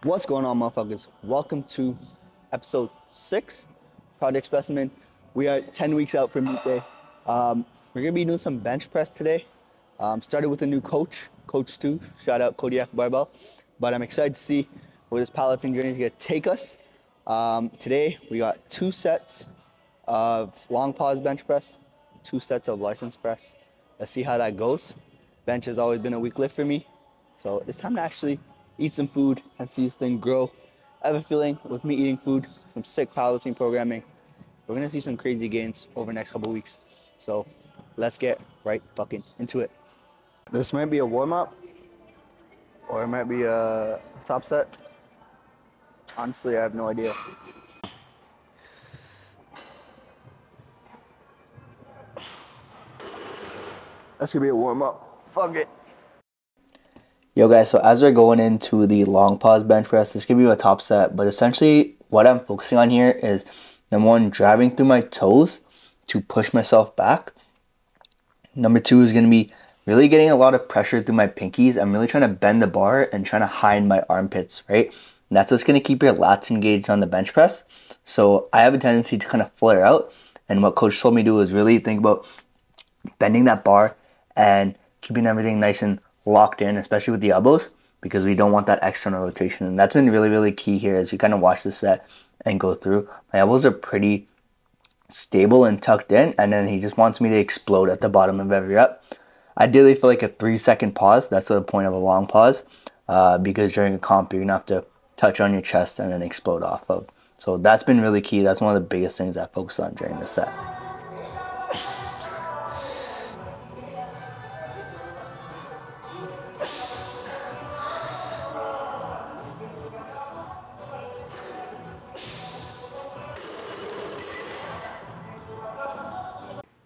What's going on, motherfuckers? Welcome to episode 6, Project Specimen. We are 10 weeks out from meet day. We're gonna be doing some bench press today. Started with a new coach, Coach 2. Shout out Kodiak Barbell. But I'm excited to see where this powerlifting journey is gonna take us. Today we got 2 sets of long pause bench press, 2 sets of license press. Let's see how that goes. Bench has always been a weak lift for me, so it's time to actually eat some food and see this thing grow. I have a feeling with me eating food, some sick powerlifting programming, we're gonna see some crazy gains over the next couple weeks. So let's get right fucking into it. This might be a warm-up, or it might be a top set. Honestly, I have no idea. That's gonna be a warm-up. Fuck it. Yo guys, so as we're going into the long pause bench press, this could be a top set, but essentially what I'm focusing on here is number 1, driving through my toes to push myself back. Number 2 is going to be really getting a lot of pressure through my pinkies. I'm really trying to bend the bar and trying to hide my armpits, right? And that's what's going to keep your lats engaged on the bench press. So I have a tendency to kind of flare out, and what coach told me to do is really think about bending that bar and keeping everything nice and locked in, especially with the elbows, because we don't want that external rotation. And that's been really key here as you kind of watch this set and go through. My elbows are pretty stable and tucked in, and then he just wants me to explode at the bottom of every rep. Ideally for like a 3-second pause. That's the point of a long pause, because during a comp you're gonna have to touch on your chest and then explode off of. So that's been really key. That's one of the biggest things I focus on during the set.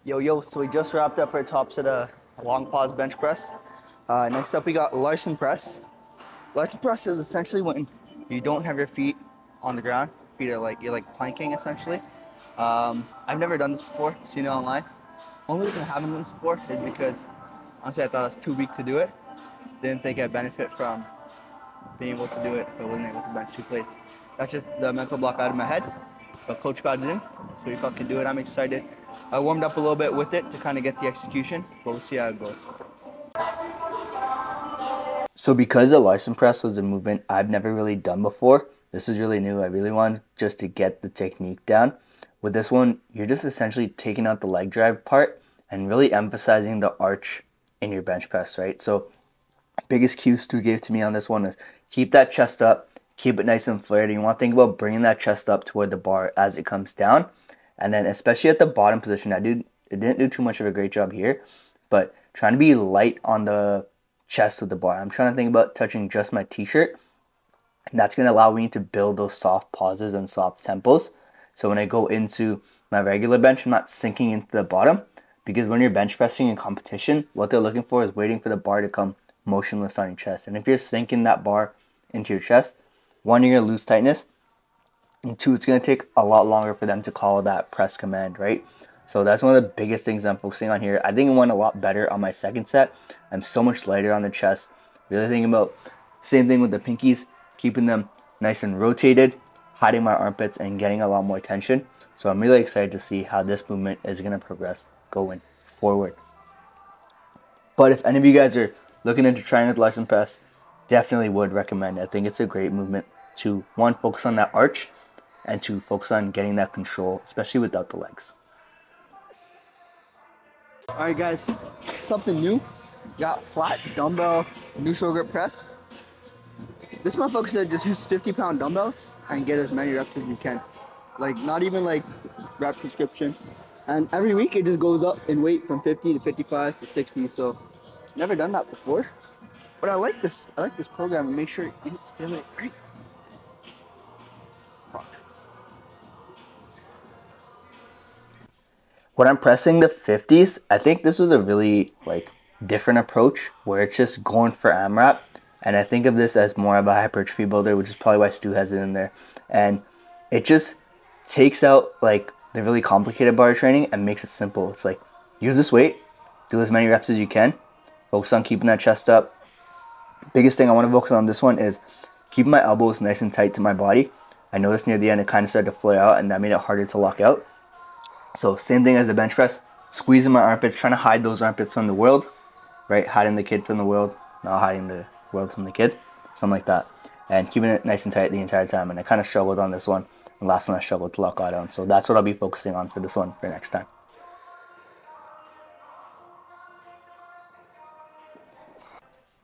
Yo, so we just wrapped up our top set of long pause bench press. Next up we got Larson press. Larson press is essentially when you don't have your feet on the ground. Feet are like, you're like planking essentially. I've never done this before, seen it online. Only reason I haven't done this before is because honestly I thought it was too weak to do it. Didn't think I'd benefit from being able to do it if I wasn't able to bench 2 plates. That's just the mental block out of my head. But coach got it in, so we fucking do it. I'm excited. I warmed up a little bit with it to kind of get the execution, but we'll see how it goes. So because the Larson press was a movement I've never really done before, this is really new. I really wanted just to get the technique down. With this one, you're just essentially taking out the leg drive part and really emphasizing the arch in your bench press, right? So biggest cue Stu gave to me on this one is keep that chest up, keep it nice and flared. You want to think about bringing that chest up toward the bar as it comes down. And then especially at the bottom position, it didn't do too much of a great job here, but trying to be light on the chest with the bar. I'm trying to think about touching just my t-shirt, and that's going to allow me to build those soft pauses and soft tempos. So when I go into my regular bench, I'm not sinking into the bottom, because when you're bench pressing in competition, what they're looking for is waiting for the bar to come motionless on your chest. And if you're sinking that bar into your chest, 1, you're going to lose tightness, and 2, it's going to take a lot longer for them to call that press command, right? So that's one of the biggest things I'm focusing on here. I think it went a lot better on my second set. I'm so much lighter on the chest. Really thinking about same thing with the pinkies, keeping them nice and rotated, hiding my armpits, and getting a lot more tension. So I'm really excited to see how this movement is going to progress going forward. But if any of you guys are looking into trying the Larson press, definitely would recommend it. I think it's a great movement to, 1, focus on that arch, and 2, focus on getting that control, especially without the legs. Alright guys, something new. Got flat dumbbell neutral grip press. This motherfucker said just use 50-pound dumbbells and get as many reps as you can. Like, not even like rep prescription. And every week it just goes up in weight from 50 to 55 to 60. So never done that before. But I like this. I like this program, and make sure it's feeling great. Fuck. When I'm pressing the 50s, I think this was a really different approach where it's just going for AMRAP. And I think of this as more of a hypertrophy builder, which is probably why Stu has it in there. And it just takes out the really complicated bar training and makes it simple. It's like, use this weight, do as many reps as you can, focus on keeping that chest up. Biggest thing I want to focus on this one is keeping my elbows nice and tight to my body. I noticed near the end it kind of started to flare out, and that made it harder to lock out. So same thing as the bench press, squeezing my armpits, trying to hide those armpits from the world, right? Hiding the kid from the world, not hiding the world from the kid, something like that. And keeping it nice and tight the entire time. And I kind of struggled on this one. And last one I struggled to lock out on. So that's what I'll be focusing on for this one for next time.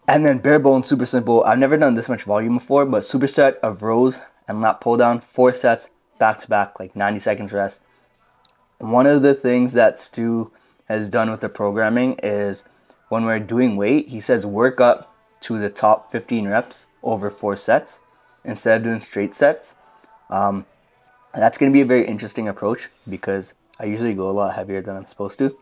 And then bare bones, super simple. I've never done this much volume before, but superset of rows and lat pull down, 4 sets, back to back, like 90 seconds rest. One of the things that Stu has done with the programming is when we're doing weight, he says work up to the top 15 reps over 4 sets instead of doing straight sets. That's going to be a very interesting approach because I usually go a lot heavier than I'm supposed to.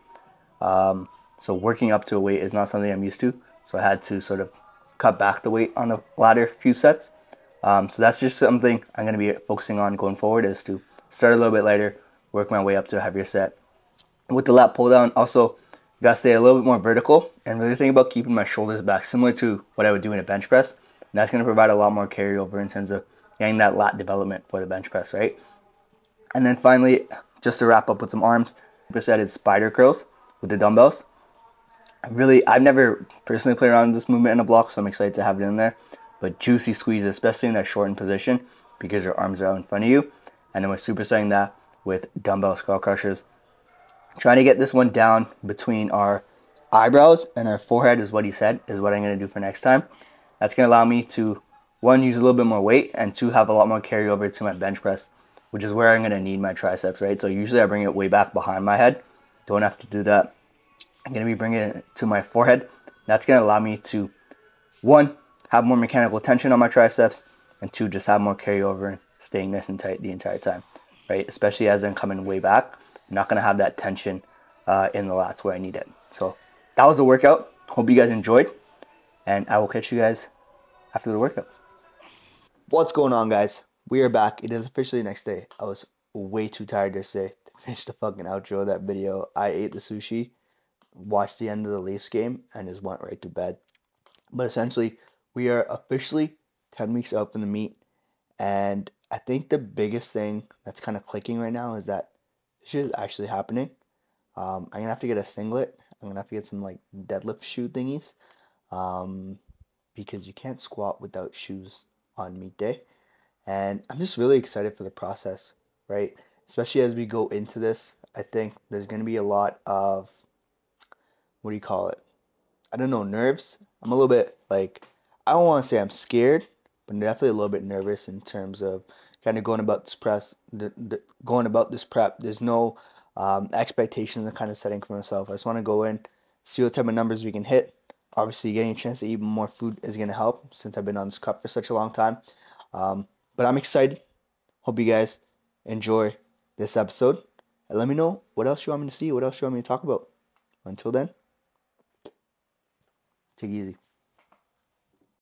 So working up to a weight is not something I'm used to. So I had to sort of cut back the weight on the latter few sets. So that's just something I'm going to be focusing on going forward, is to start a little bit lighter, work my way up to a heavier set. With the lat pull down, also, you gotta stay a little bit more vertical and really think about keeping my shoulders back, similar to what I would do in a bench press. And that's gonna provide a lot more carryover in terms of getting that lat development for the bench press, right? And then finally, just to wrap up with some arms, percent is spider curls with the dumbbells. I've never personally played around with this movement in a block, so I'm excited to have it in there. But juicy squeeze, especially in that shortened position, because your arms are out in front of you. And then we're supersetting that with dumbbell skull crushers. Trying to get this one down between our eyebrows and our forehead is what he said, is what I'm going to do for next time. That's going to allow me to, one, use a little bit more weight, and two, have a lot more carryover to my bench press, which is where I'm going to need my triceps, right? So usually I bring it way back behind my head. Don't have to do that. I'm going to be bringing it to my forehead. That's going to allow me to, one, have more mechanical tension on my triceps, and two, just have more carryover and staying nice and tight the entire time, right? Especially as I'm coming way back, I'm not going to have that tension in the lats where I need it. So that was the workout. Hope you guys enjoyed, and I will catch you guys after the workout. What's going on, guys? We are back. It is officially the next day. I was way too tired yesterday to finish the fucking outro of that video. I ate the sushi, watched the end of the Leafs game, and just went right to bed. But essentially, we are officially 10 weeks out from the meet, and I think the biggest thing that's kind of clicking right now is that this shit is actually happening. I'm going to have to get a singlet. I'm going to have to get some like deadlift shoe thingies, because you can't squat without shoes on meet day. And I'm just really excited for the process, right? Especially as we go into this, I think there's going to be a lot of, what do you call it? I don't know, nerves. I'm a little bit like, I don't want to say I'm scared, but I'm definitely a little bit nervous in terms of kind of going about this prep. There's no expectations I'm kind of setting for myself. I just want to go in, see what type of numbers we can hit. Obviously, getting a chance to eat more food is going to help since I've been on this cup for such a long time. But I'm excited. Hope you guys enjoy this episode. And let me know what else you want me to see, what else you want me to talk about. Until then, take it easy.